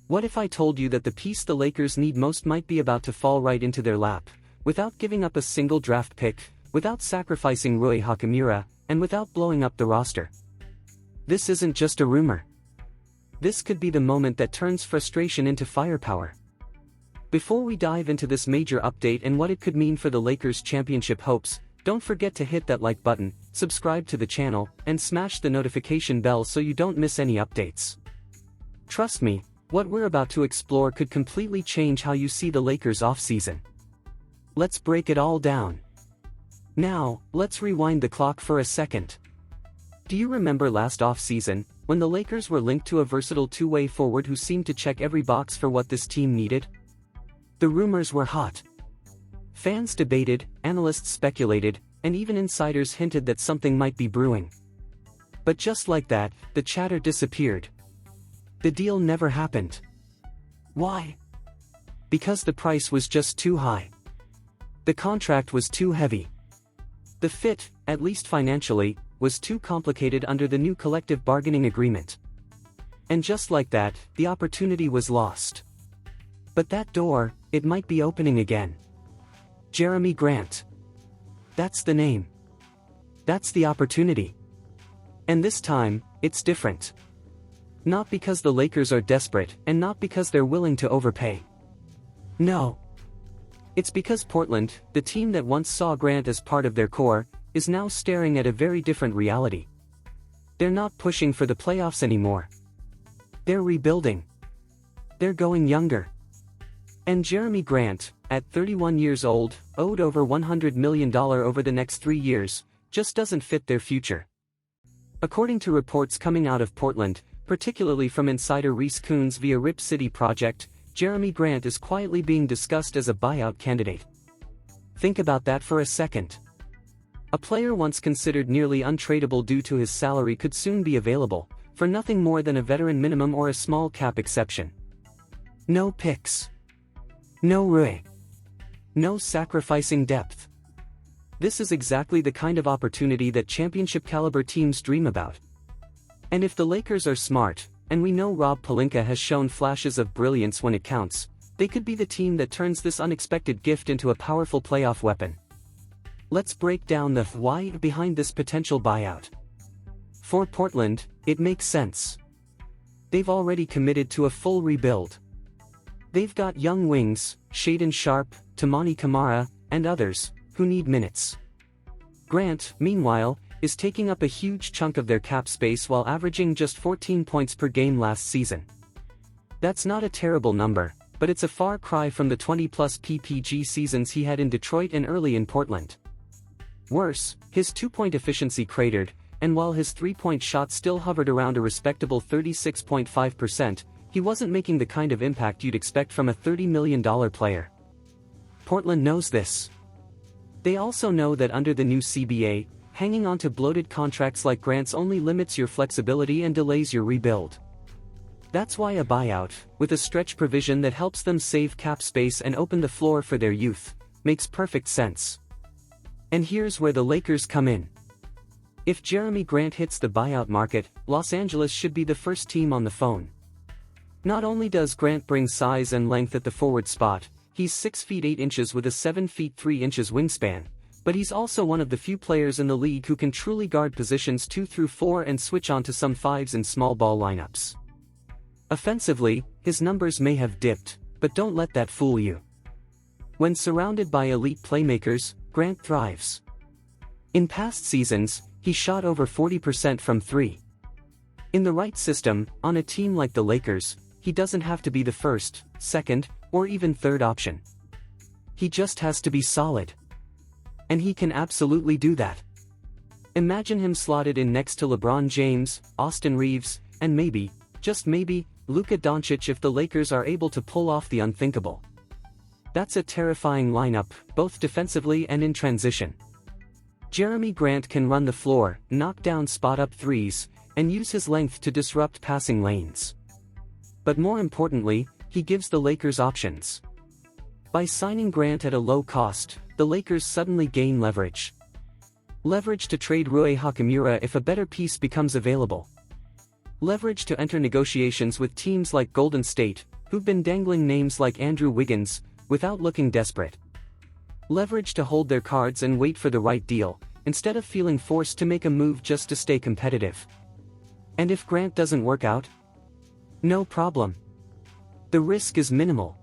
What if I told you that the piece the Lakers need most might be about to fall right into their lap, without giving up a single draft pick, without sacrificing Rui Hachimura, and without blowing up the roster? This isn't just a rumor. This could be the moment that turns frustration into firepower. Before we dive into this major update and what it could mean for the Lakers' championship hopes, don't forget to hit that like button, subscribe to the channel, and smash the notification bell so you don't miss any updates. Trust me, what we're about to explore could completely change how you see the Lakers' offseason. Let's break it all down. Now, let's rewind the clock for a second. Do you remember last offseason, when the Lakers were linked to a versatile two-way forward who seemed to check every box for what this team needed? The rumors were hot. Fans debated, analysts speculated, and even insiders hinted that something might be brewing. But just like that, the chatter disappeared. The deal never happened. Why? Because the price was just too high. The contract was too heavy. The fit, at least financially, was too complicated under the new collective bargaining agreement. And just like that, the opportunity was lost. But that door, it might be opening again. Jerami Grant. That's the name. That's the opportunity. And this time, it's different. Not because the Lakers are desperate, and not because they're willing to overpay. No. It's because Portland, the team that once saw Grant as part of their core, is now staring at a very different reality. They're not pushing for the playoffs anymore. They're rebuilding. They're going younger. And Jerami Grant, at 31 years old, owed over $100 million over the next 3 years, just doesn't fit their future. According to reports coming out of Portland, particularly from insider Reese Coons via Rip City Project, Jerami Grant is quietly being discussed as a buyout candidate. Think about that for a second. A player once considered nearly untradeable due to his salary could soon be available, for nothing more than a veteran minimum or a small cap exception. No picks. No Rui. No sacrificing depth. This is exactly the kind of opportunity that championship-caliber teams dream about. And if the Lakers are smart, and we know Rob Pelinka has shown flashes of brilliance when it counts, they could be the team that turns this unexpected gift into a powerful playoff weapon. Let's break down the why behind this potential buyout. For Portland, it makes sense. They've already committed to a full rebuild. They've got young wings, Shaedon Sharpe, Toumani Camara, and others, who need minutes. Grant, meanwhile, is taking up a huge chunk of their cap space while averaging just 14 points per game last season. That's not a terrible number, but it's a far cry from the 20-plus PPG seasons he had in Detroit and early in Portland. Worse, his two-point efficiency cratered, and while his three-point shot still hovered around a respectable 36.5%, he wasn't making the kind of impact you'd expect from a $30 million player. Portland knows this. They also know that under the new CBA, hanging on to bloated contracts like Grant's only limits your flexibility and delays your rebuild. That's why a buyout, with a stretch provision that helps them save cap space and open the floor for their youth, makes perfect sense. And here's where the Lakers come in. If Jerami Grant hits the buyout market, Los Angeles should be the first team on the phone. Not only does Grant bring size and length at the forward spot, he's 6 feet 8 inches with a 7 feet 3 inches wingspan, but he's also one of the few players in the league who can truly guard positions 2 through 4 and switch onto some 5s in small ball lineups. Offensively, his numbers may have dipped, but don't let that fool you. When surrounded by elite playmakers, Grant thrives. In past seasons, he shot over 40% from 3. In the right system, on a team like the Lakers, he doesn't have to be the first, second, or even third option. He just has to be solid. And he can absolutely do that. Imagine him slotted in next to LeBron James, Austin Reeves, and maybe, just maybe, Luka Doncic if the Lakers are able to pull off the unthinkable. That's a terrifying lineup, both defensively and in transition. Jerami Grant can run the floor, knock down spot-up threes, and use his length to disrupt passing lanes. But more importantly, he gives the Lakers options. By signing Grant at a low cost, the Lakers suddenly gain leverage. Leverage to trade Rui Hachimura if a better piece becomes available. Leverage to enter negotiations with teams like Golden State, who've been dangling names like Andrew Wiggins, without looking desperate. Leverage to hold their cards and wait for the right deal, instead of feeling forced to make a move just to stay competitive. And if Grant doesn't work out? No problem. The risk is minimal.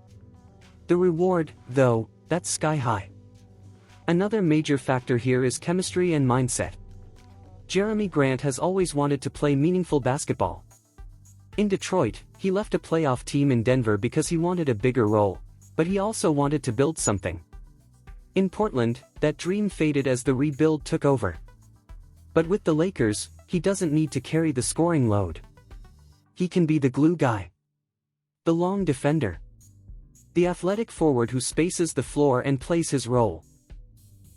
The reward, though, that's sky high. Another major factor here is chemistry and mindset. Jeremy Grant has always wanted to play meaningful basketball. In Detroit, he left a playoff team in Denver because he wanted a bigger role, but he also wanted to build something. In Portland, that dream faded as the rebuild took over. But with the Lakers, he doesn't need to carry the scoring load. He can be the glue guy. The long defender. The athletic forward who spaces the floor and plays his role.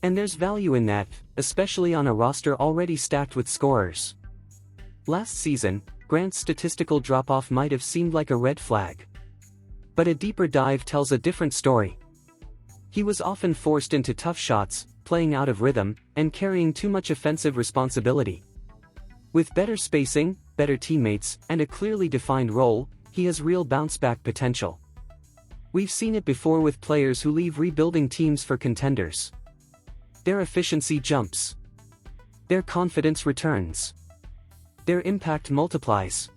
And there's value in that, especially on a roster already stacked with scorers. Last season, Grant's statistical drop-off might have seemed like a red flag. But a deeper dive tells a different story. He was often forced into tough shots, playing out of rhythm, and carrying too much offensive responsibility. With better spacing, better teammates, and a clearly defined role, he has real bounce-back potential. We've seen it before with players who leave rebuilding teams for contenders. Their efficiency jumps. Their confidence returns. Their impact multiplies.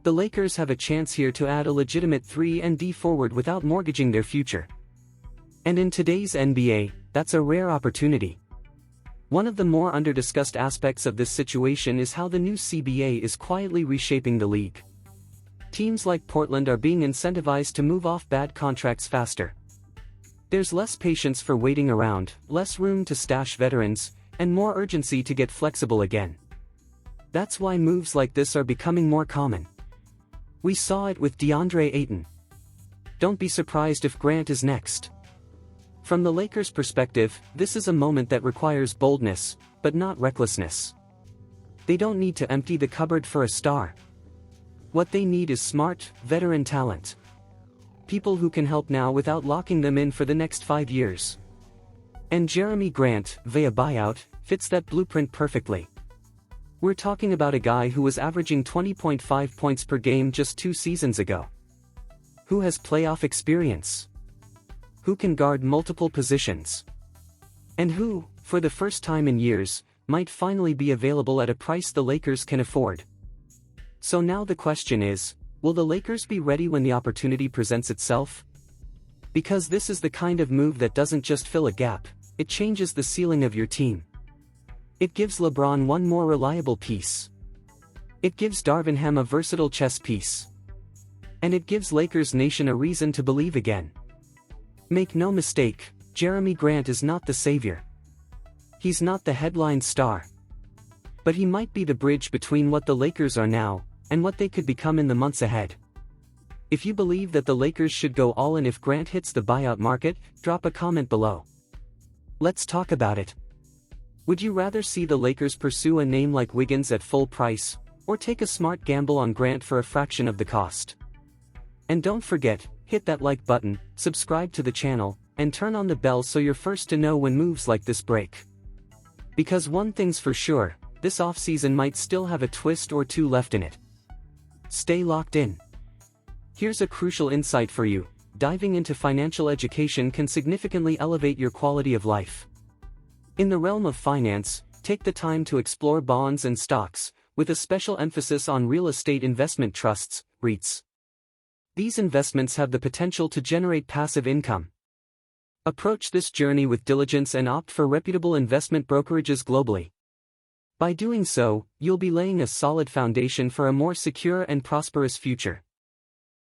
The Lakers have a chance here to add a legitimate 3-and-D forward without mortgaging their future. And in today's NBA, that's a rare opportunity. One of the more under-discussed aspects of this situation is how the new CBA is quietly reshaping the league. Teams like Portland are being incentivized to move off bad contracts faster. There's less patience for waiting around, less room to stash veterans, and more urgency to get flexible again. That's why moves like this are becoming more common. We saw it with DeAndre Ayton. Don't be surprised if Grant is next. From the Lakers' perspective, this is a moment that requires boldness, but not recklessness. They don't need to empty the cupboard for a star. What they need is smart, veteran talent. People who can help now without locking them in for the next 5 years. And Jeremy Grant, via buyout, fits that blueprint perfectly. We're talking about a guy who was averaging 20.5 points per game just 2 seasons ago. Who has playoff experience? Who can guard multiple positions? And who, for the first time in years, might finally be available at a price the Lakers can afford. So now the question is, will the Lakers be ready when the opportunity presents itself? Because this is the kind of move that doesn't just fill a gap, it changes the ceiling of your team. It gives LeBron one more reliable piece. It gives Darvin Ham a versatile chess piece. And it gives Lakers Nation a reason to believe again. Make no mistake, Jeremy Grant is not the savior. He's not the headline star. But he might be the bridge between what the Lakers are now, and what they could become in the months ahead. If you believe that the Lakers should go all in if Grant hits the buyout market, drop a comment below. Let's talk about it. Would you rather see the Lakers pursue a name like Wiggins at full price, or take a smart gamble on Grant for a fraction of the cost? And don't forget, hit that like button, subscribe to the channel, and turn on the bell so you're first to know when moves like this break. Because one thing's for sure, this offseason might still have a twist or two left in it. Stay locked in. Here's a crucial insight for you: diving into financial education can significantly elevate your quality of life. In the realm of finance, take the time to explore bonds and stocks, with a special emphasis on real estate investment trusts, REITs. These investments have the potential to generate passive income. Approach this journey with diligence and opt for reputable investment brokerages globally. By doing so, you'll be laying a solid foundation for a more secure and prosperous future.